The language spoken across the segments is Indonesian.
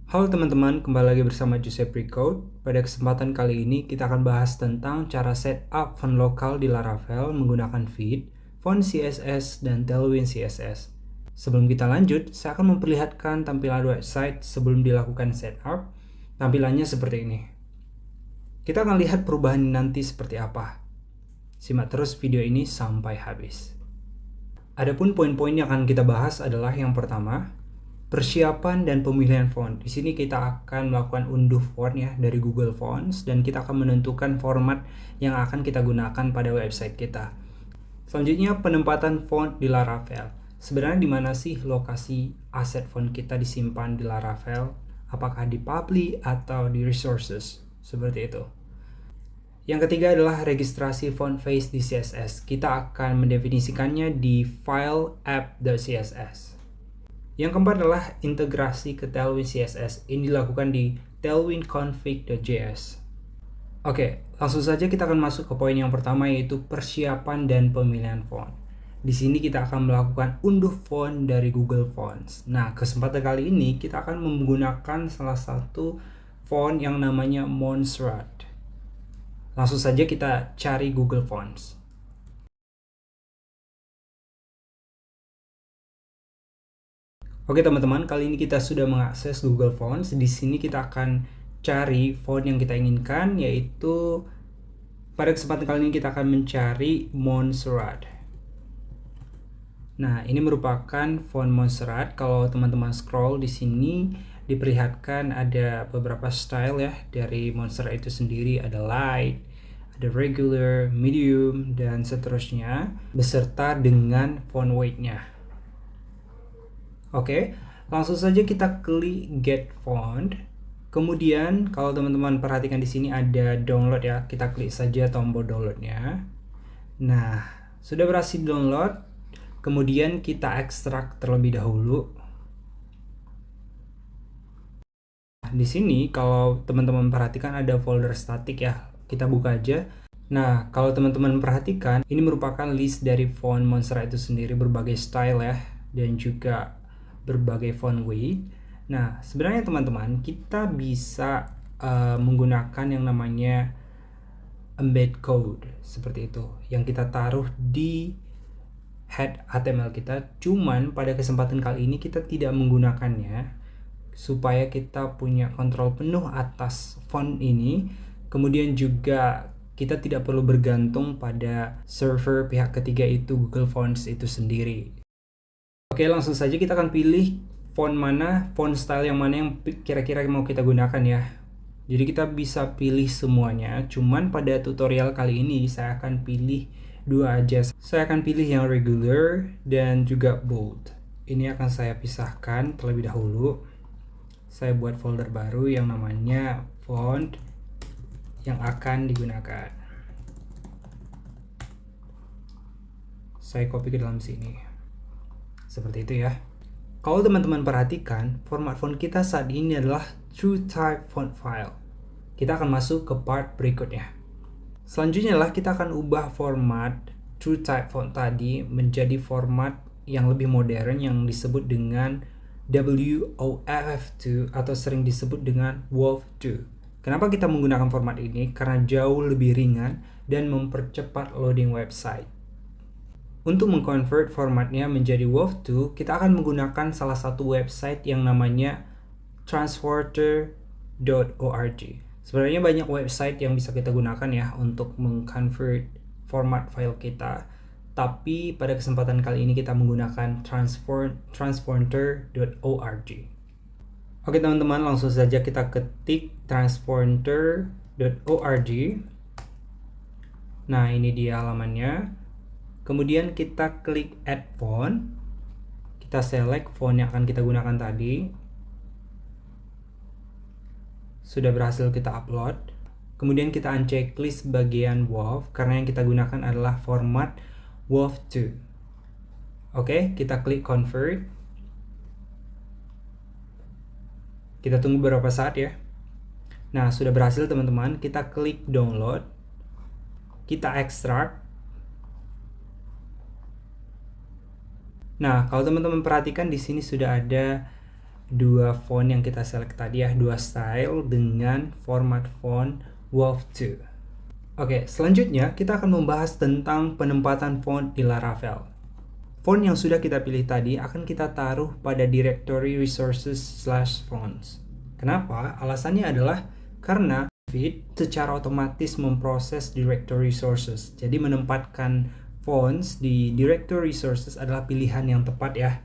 Halo teman-teman, kembali lagi bersama Giuseppe Code. Pada kesempatan kali ini kita akan bahas tentang cara setup font lokal di Laravel menggunakan Vite, font CSS, dan Tailwind CSS. Sebelum kita lanjut, saya akan memperlihatkan tampilan website sebelum dilakukan setup. Tampilannya seperti ini. Kita akan lihat perubahan nanti seperti apa. Simak terus video ini sampai habis. Adapun poin-poin yang akan kita bahas adalah yang pertama, persiapan dan pemilihan font. Di sini kita akan melakukan unduh font ya dari Google Fonts dan kita akan menentukan format yang akan kita gunakan pada website kita. Selanjutnya penempatan font di Laravel. Sebenarnya di mana sih lokasi aset font kita disimpan di Laravel? Apakah di public atau di resources? Seperti itu. Yang ketiga adalah registrasi font face di CSS. Kita akan mendefinisikannya di file app.css. Yang keempat adalah integrasi ke Tailwind CSS. Ini dilakukan di tailwindconfig.js. Oke, langsung saja kita akan masuk ke poin yang pertama, yaitu persiapan dan pemilihan font. Di sini kita akan melakukan unduh font dari Google Fonts. Nah, kesempatan kali ini kita akan menggunakan salah satu font yang namanya Montserrat. Langsung saja kita cari Google Fonts. Oke teman-teman, kali ini kita sudah mengakses Google Fonts. Di sini kita akan cari font yang kita inginkan, yaitu pada kesempatan kali ini kita akan mencari Montserrat. Nah, ini merupakan font Montserrat. Kalau teman-teman scroll di sini diperlihatkan ada beberapa style ya dari Montserrat itu sendiri, ada light, ada regular, medium, dan seterusnya, beserta dengan font weight-nya. Oke, langsung saja kita klik get font. Kemudian kalau teman-teman perhatikan di sini ada download ya, kita klik saja tombol downloadnya. Nah, sudah berhasil download. Kemudian kita ekstrak terlebih dahulu. Di sini kalau teman-teman perhatikan ada folder statik ya, kita buka aja. Nah, kalau teman-teman perhatikan, ini merupakan list dari font Montserrat itu sendiri, berbagai style ya, dan juga berbagai font weight. Nah, sebenarnya teman-teman, kita bisa menggunakan yang namanya embed code, seperti itu, yang kita taruh di head HTML kita. Cuman pada kesempatan kali ini kita tidak menggunakannya, supaya kita punya kontrol penuh atas font ini. Kemudian juga kita tidak perlu bergantung pada server pihak ketiga, itu Google Fonts itu sendiri. Oke, langsung saja kita akan pilih font mana, font style yang mana yang kira-kira mau kita gunakan ya. Jadi kita bisa pilih semuanya, cuman pada tutorial kali ini saya akan pilih dua aja. Saya akan pilih yang regular dan juga bold. Ini akan saya pisahkan terlebih dahulu. Saya buat folder baru yang namanya font yang akan digunakan. Saya copy ke dalam sini. Seperti itu ya. Kalau teman-teman perhatikan, format font kita saat ini adalah TrueType font file. Kita akan masuk ke part berikutnya. Selanjutnya lah kita akan ubah format TrueType font tadi menjadi format yang lebih modern yang disebut dengan WOFF2 atau sering disebut dengan WOLF2. Kenapa kita menggunakan format ini? Karena jauh lebih ringan dan mempercepat loading website. Untuk mengconvert formatnya menjadi WOLF2, kita akan menggunakan salah satu website yang namanya transporter.org. Sebenarnya banyak website yang bisa kita gunakan ya untuk mengconvert format file kita. Tapi pada kesempatan kali ini kita menggunakan transporter.org. Oke teman-teman, langsung saja kita ketik transporter.org. Nah, ini dia halamannya. Kemudian kita klik add font. Kita select font yang akan kita gunakan tadi. Sudah berhasil kita upload. Kemudian kita unchecklist bagian WOLF karena yang kita gunakan adalah format WOLF2. Oke, kita klik convert. Kita tunggu beberapa saat ya. Nah, sudah berhasil teman-teman. Kita klik download. Kita ekstrak. Nah, kalau teman-teman perhatikan di sini sudah ada dua font yang kita select tadi ya, dua style dengan format font WOV2. Oke, selanjutnya kita akan membahas tentang penempatan font di Laravel. Font yang sudah kita pilih tadi akan kita taruh pada directory resources/fonts. Kenapa? Alasannya adalah karena Feed secara otomatis memproses directory resources. Jadi menempatkan fonts di directory resources adalah pilihan yang tepat ya.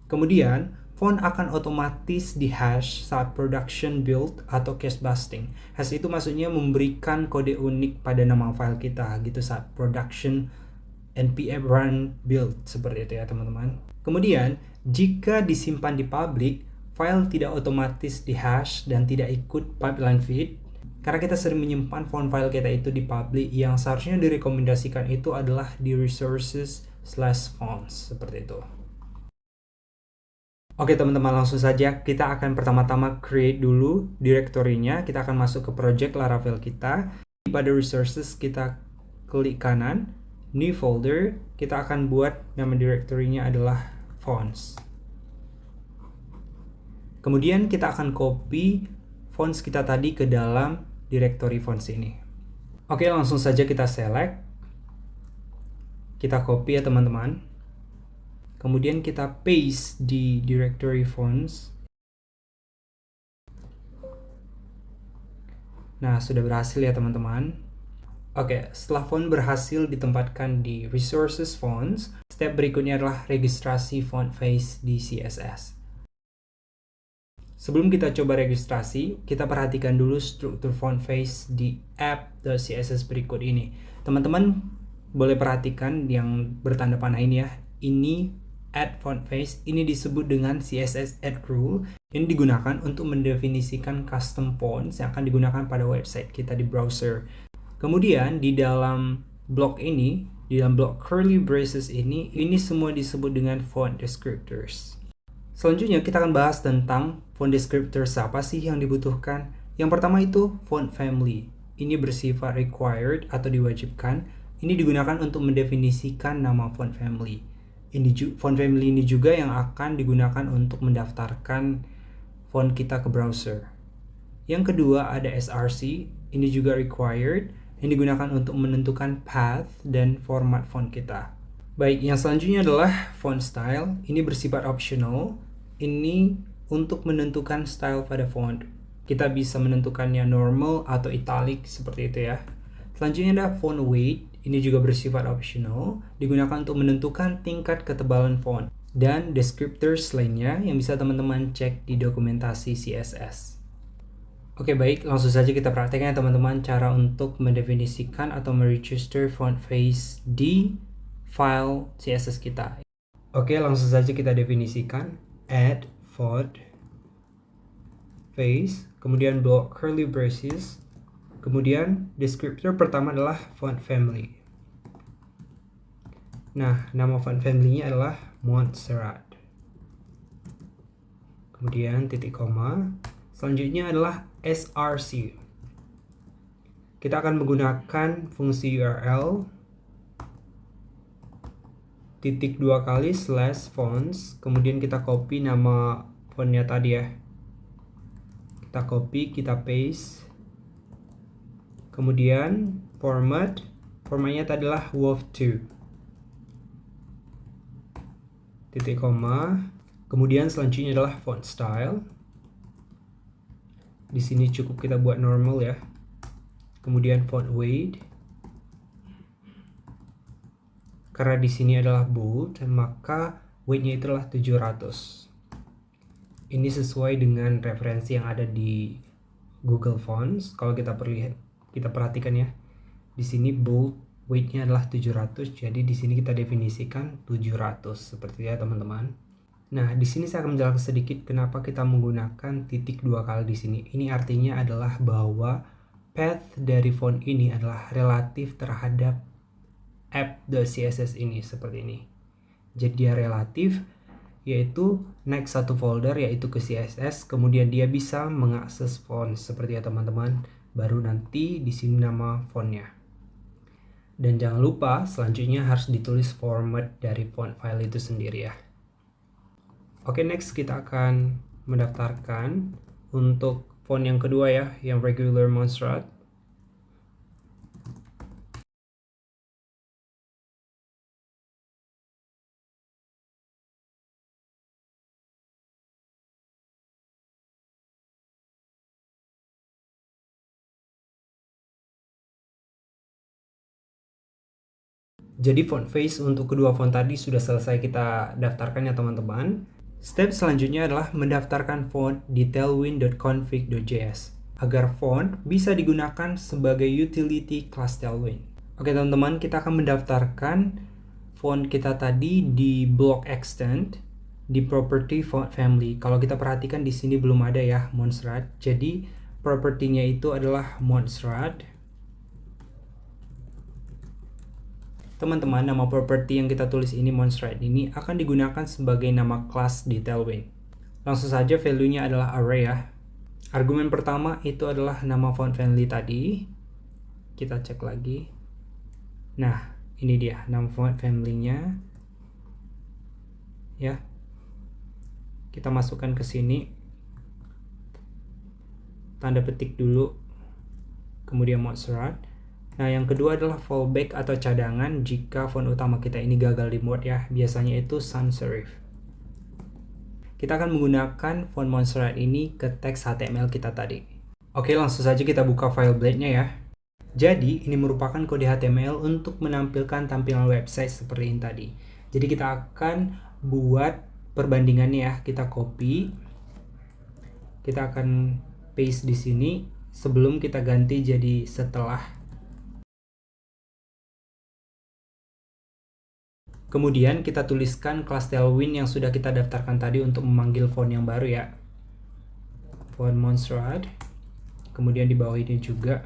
Kemudian, font akan otomatis di hash saat production build atau cache busting. Hash itu maksudnya memberikan kode unik pada nama file kita gitu saat production npm run build seperti itu ya teman-teman. Kemudian, jika disimpan di public, file tidak otomatis di hash dan tidak ikut pipeline feed. Karena kita sering menyimpan font file kita itu di public, yang seharusnya direkomendasikan itu adalah di resources/fonts seperti itu. Oke teman-teman, langsung saja kita akan pertama-tama create dulu direktorinya. Kita akan masuk ke project Laravel kita. Pada resources kita klik kanan, new folder. Kita akan buat nama direktorinya adalah fonts. Kemudian kita akan copy fonts kita tadi ke dalam directory fonts ini. Oke, langsung saja kita select. Kita copy ya teman-teman. Kemudian kita paste di directory fonts. Nah, sudah berhasil ya teman-teman. Oke, setelah font berhasil ditempatkan di resources fonts, step berikutnya adalah registrasi font face di CSS. Sebelum kita coba registrasi, kita perhatikan dulu struktur font face di app.css berikut ini. Teman-teman boleh perhatikan yang bertanda panah ini ya. Ini add font face, ini disebut dengan CSS add rule. Ini digunakan untuk mendefinisikan custom fonts yang akan digunakan pada website kita di browser. Kemudian di dalam blok ini, di dalam blok curly braces ini semua disebut dengan font descriptors. Selanjutnya kita akan bahas tentang font descriptors apa sih yang dibutuhkan. Yang pertama itu font family. Ini bersifat required atau diwajibkan. Ini digunakan untuk mendefinisikan nama font family. Font family ini juga yang akan digunakan untuk mendaftarkan font kita ke browser. Yang kedua ada src. Ini juga required. Ini digunakan untuk menentukan path dan format font kita. Baik, yang selanjutnya adalah font style. Ini bersifat optional. Ini untuk menentukan style pada font. Kita bisa menentukannya normal atau italic seperti itu ya. Selanjutnya ada font weight. Ini juga bersifat optional. Digunakan untuk menentukan tingkat ketebalan font. Dan descriptors lainnya yang bisa teman-teman cek di dokumentasi CSS. Oke baik, langsung saja kita praktekkan ya teman-teman cara untuk mendefinisikan atau meregister font face di file CSS kita. Oke, langsung saja kita definisikan add font face, kemudian blok curly braces, kemudian descriptor pertama adalah font family. Nah, nama font family-nya adalah Montserrat. Kemudian titik koma. Selanjutnya adalah src. Kita akan menggunakan fungsi URL titik 2 kali /fonts, kemudian kita copy nama fontnya tadi ya. Kita copy, kita paste. Kemudian formatnya tadi adalah WOV2. Titik koma. Kemudian selanjutnya adalah font style. Di sini cukup kita buat normal ya. Kemudian font weight. Karena di sini adalah bold, maka weight-nya itu adalah 700. Ini sesuai dengan referensi yang ada di Google Fonts. Kalau kita perhatikan ya, di sini bold weight-nya adalah 700. Jadi di sini kita definisikan 700 seperti ya teman-teman. Nah, di sini saya akan menjelaskan sedikit kenapa kita menggunakan titik 2 kali di sini. Ini artinya adalah bahwa path dari font ini adalah relatif terhadap app.css ini seperti ini. Jadi dia relatif, yaitu naik satu folder yaitu ke CSS, kemudian dia bisa mengakses font seperti ya teman-teman. Baru nanti di sini nama fontnya. Dan jangan lupa selanjutnya harus ditulis format dari font file itu sendiri ya. Oke, next kita akan mendaftarkan untuk font yang kedua ya, yang regular Montserrat. Jadi font face untuk kedua font tadi sudah selesai kita daftarkan ya teman-teman. Step selanjutnya adalah mendaftarkan font di tailwind.config.js agar font bisa digunakan sebagai utility kelas Tailwind. Oke teman-teman, kita akan mendaftarkan font kita tadi di block extend di property font family. Kalau kita perhatikan di sini belum ada ya Montserrat. Jadi propertinya itu adalah Montserrat. Teman-teman, nama properti yang kita tulis ini Montserrat ini akan digunakan sebagai nama kelas di Tailwind. Langsung saja value-nya adalah array ya. Argumen pertama itu adalah nama font family tadi. Kita cek lagi. Nah, ini dia nama font family-nya. Ya. Kita masukkan ke sini. Tanda petik dulu. Kemudian Montserrat. Nah, yang kedua adalah fallback atau cadangan jika font utama kita ini gagal di mode ya. Biasanya itu sans serif. Kita akan menggunakan font Montserrat ini ke teks HTML kita tadi. Oke, langsung saja kita buka file blade-nya ya. Jadi, ini merupakan kode HTML untuk menampilkan tampilan website seperti ini tadi. Jadi, kita akan buat perbandingannya ya. Kita copy. Kita akan paste di sini sebelum kita ganti jadi setelah. Kemudian kita tuliskan kelas Tailwind yang sudah kita daftarkan tadi untuk memanggil font yang baru ya. Font Montserrat. Kemudian di bawah ini juga.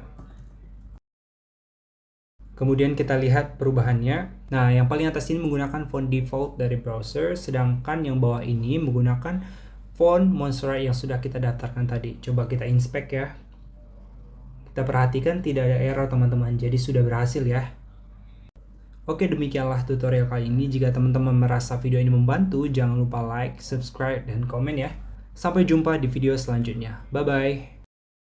Kemudian kita lihat perubahannya. Nah, yang paling atas ini menggunakan font default dari browser, sedangkan yang bawah ini menggunakan font Montserrat yang sudah kita daftarkan tadi. Coba kita inspect ya. Kita perhatikan tidak ada error teman-teman, jadi sudah berhasil ya. Oke, demikianlah tutorial kali ini. Jika teman-teman merasa video ini membantu, jangan lupa like, subscribe, dan komen ya. Sampai jumpa di video selanjutnya. Bye-bye.